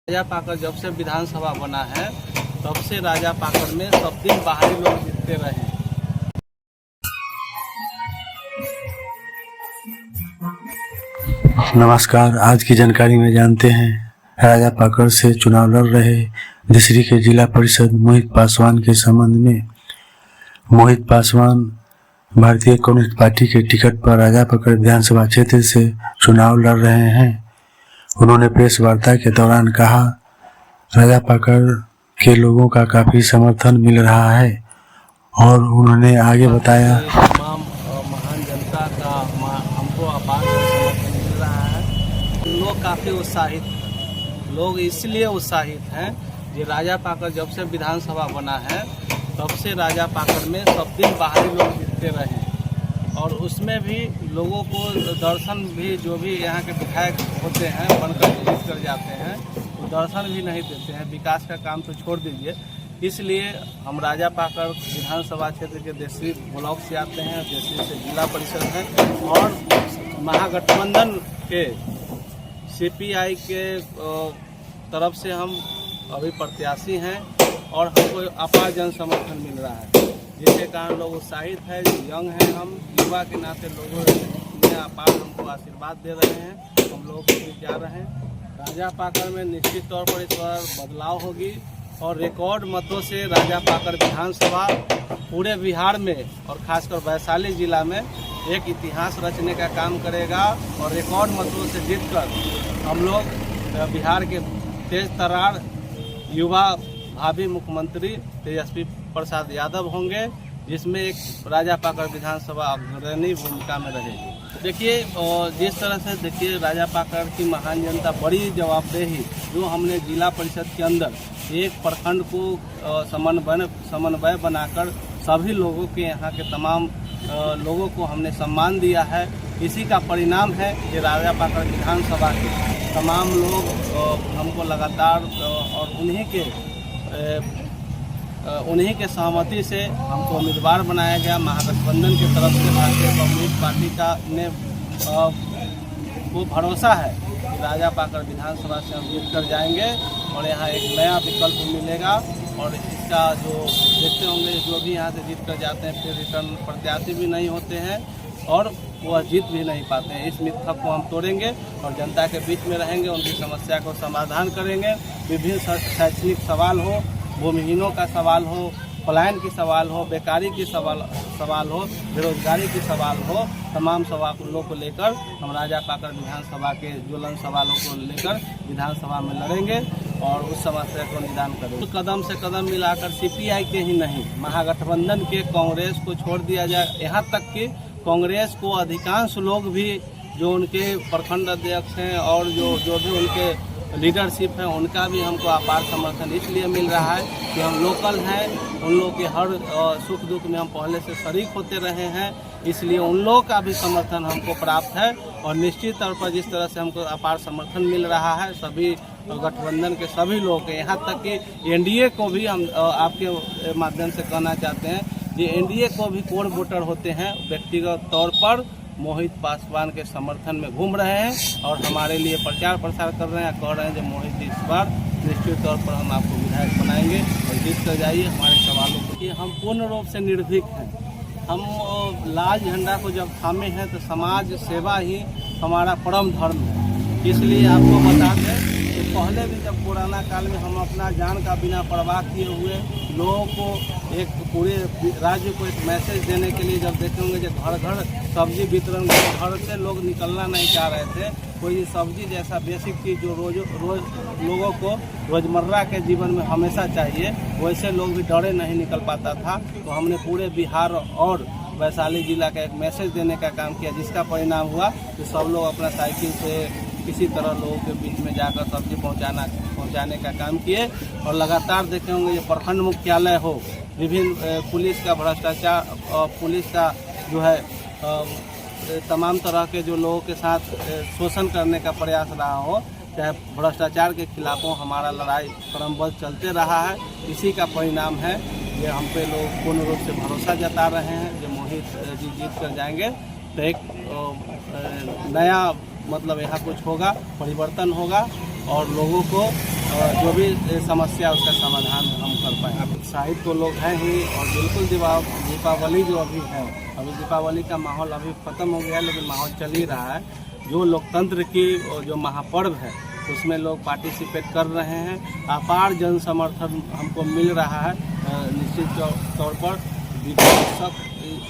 राजा पाकर जब से विधानसभा बना है तब से राजा पाकर में सब दिन बाहरी लोग जीतते रहे। नमस्कार, आज की जानकारी में जानते हैं राजा पाकर से चुनाव लड़ रहे धीसरी के जिला परिषद मोहित पासवान के संबंध में। मोहित पासवान भारतीय कम्युनिस्ट पार्टी के टिकट पर राजा पाकर विधानसभा क्षेत्र से चुनाव लड़ रहे हैं। उन्होंने प्रेस वार्ता के दौरान कहा, राजा पाकर के लोगों का काफी समर्थन मिल रहा है और उन्होंने आगे बताया, तमाम महान जनता का हमको अपार समर्थन मिल रहा है। लोग काफ़ी उत्साहित, लोग इसलिए उत्साहित हैं कि राजा पाकर जब से विधानसभा बना है तब से राजा पाकर में सब दिन बाहरी लोग जीतते रहे और उसमें भी लोगों को दर्शन भी, जो भी यहाँ के विधायक होते हैं बनकर जीत कर जाते हैं, वो दर्शन भी नहीं देते हैं। विकास का काम तो छोड़ दीजिए। इसलिए हम राजा पाकर विधानसभा क्षेत्र के देसरी ब्लॉक से आते हैं, देसरी से जिला परिषद है और महागठबंधन के सीपीआई के तरफ से हम अभी प्रत्याशी हैं और हमको अपार जन समर्थन मिल रहा है, जिसके कारण लोग उत्साहित है। यंग हैं हम, युवा के नाते लोगों ने अपार हमको आशीर्वाद दे रहे हैं, हम लोग भी जा रहे हैं। राजा पाकर में निश्चित तौर पर इस बार बदलाव होगी और रिकॉर्ड मतों से राजा पाकर विधानसभा पूरे बिहार में और खासकर वैशाली जिला में एक इतिहास रचने का काम करेगा और रिकॉर्ड मतों से जीतकर हम लोग बिहार के तेज तर्रार युवा भावी मुख्यमंत्री तेजस्वी प्रसाद यादव होंगे, जिसमें एक राजा पाकर विधानसभा अग्रणी भूमिका में रहेगी। देखिए, जिस तरह से देखिए राजा पाकर की महान जनता बड़ी जवाबदेही, जो हमने जिला परिषद के अंदर एक प्रखंड को समन्वय बनाकर सभी लोगों के, यहाँ के तमाम लोगों को हमने सम्मान दिया है। इसी का परिणाम है कि राजा पाकर विधानसभा के तमाम लोग हमको लगातार और उन्हीं के सहमति से हमको उम्मीदवार बनाया गया। महागठबंधन की तरफ से भारतीय कम्युनिस्ट पार्टी का ने वो भरोसा है कि राजा पाकर विधानसभा से हम जीत कर जाएंगे और यहाँ एक नया विकल्प मिलेगा और इसका जो देखते होंगे, जो भी यहाँ से जीत कर जाते हैं फिर रिटर्न प्रत्याशी भी नहीं होते हैं और वह जीत भी नहीं पाते हैं। इस मिथक को हम तोड़ेंगे और जनता के बीच में रहेंगे, उनकी समस्या को समाधान करेंगे। विभिन्न शैक्षणिक सवाल हो, भूमिहीनों का सवाल हो, पलायन की सवाल हो, बेकारी की सवाल हो, बेरोजगारी की सवाल हो, तमाम सवालों को लेकर हम राजा पाकर विधानसभा के ज्वलन सवालों को लेकर विधानसभा में लड़ेंगे और उस समस्या को निदान करेंगे। तो कदम से कदम मिलाकर सीपीआई के ही नहीं, महागठबंधन के कांग्रेस को छोड़ दिया जाए। यहाँ तक कि कांग्रेस को अधिकांश लोग भी, जो उनके प्रखंड अध्यक्ष हैं और जो भी उनके लीडरशिप है, उनका भी हमको अपार समर्थन इसलिए मिल रहा है कि हम लोकल हैं, उन लोगों के हर सुख दुख में हम पहले से शरीक होते रहे हैं, इसलिए उन लोगों का भी समर्थन हमको प्राप्त है। और निश्चित तौर पर जिस तरह से हमको अपार समर्थन मिल रहा है सभी गठबंधन के सभी लोग के, यहाँ तक कि एनडीए को भी हम आपके माध्यम से कहना चाहते हैं कि एनडीए को भी कोर वोटर होते हैं, व्यक्तिगत तौर पर मोहित पासवान के समर्थन में घूम रहे हैं और हमारे लिए प्रचार प्रसार कर रहे हैं, कह रहे हैं कि मोहित इस बार निश्चित तौर पर हम आपको विधायक बनाएंगे और जीत कर जाइए। हमारे सवालों को कि हम पूर्ण रूप से निर्भीक हैं। हम लाल झंडा को जब थामे हैं तो समाज सेवा ही हमारा परम धर्म है। इसलिए आपको बता दें कि पहले भी जब कोरोना काल में हम अपना जान का बिना परवाह किए हुए लोगों को, एक पूरे राज्य को एक मैसेज देने के लिए जब देखे होंगे कि घर घर सब्जी वितरण, घर से लोग निकलना नहीं चाह रहे थे, कोई सब्जी जैसा बेसिक चीज़ जो रोज लोगों को रोज़मर्रा के जीवन में हमेशा चाहिए, वैसे लोग भी डरे नहीं निकल पाता था। तो हमने पूरे बिहार और वैशाली जिला का एक मैसेज देने का काम किया, जिसका परिणाम हुआ कि सब लोग अपना साइकिल से किसी तरह लोगों के बीच में जाकर सब्जी पहुंचाने का काम किए। और लगातार देखे होंगे ये प्रखंड मुख्यालय हो, विभिन्न पुलिस का भ्रष्टाचार, पुलिस का जो है तमाम तरह के जो लोगों के साथ शोषण करने का प्रयास रहा हो, चाहे भ्रष्टाचार के खिलाफ हो, हमारा लड़ाई क्रमबद्ध चलते रहा है। इसी का परिणाम है कि हम पे लोग पूर्ण रूप से भरोसा जता रहे हैं कि मोहित जी जीत कर जाएंगे। तो एक नया मतलब यहाँ कुछ होगा, परिवर्तन होगा और लोगों को जो भी समस्या उसका समाधान हम कर पाए। उत्साहित तो लोग हैं ही, और बिल्कुल दीपावली जो अभी है, अभी दीपावली का माहौल अभी ख़त्म हो गया है, लेकिन माहौल चल ही रहा है। जो लोकतंत्र की जो महापर्व है उसमें लोग पार्टिसिपेट कर रहे हैं। अपार जन समर्थन हमको मिल रहा है। निश्चित तौर पर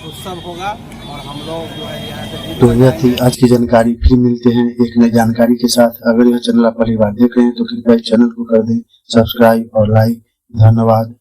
उत्सव होगा और हम लोग जो है यहाँ से। तो यह थी आज की जानकारी। फिर मिलते हैं एक नई जानकारी के साथ। अगर यह चैनल आप पहली बार देख रहे हैं तो कृपया चैनल को कर दें सब्सक्राइब और लाइक। धन्यवाद।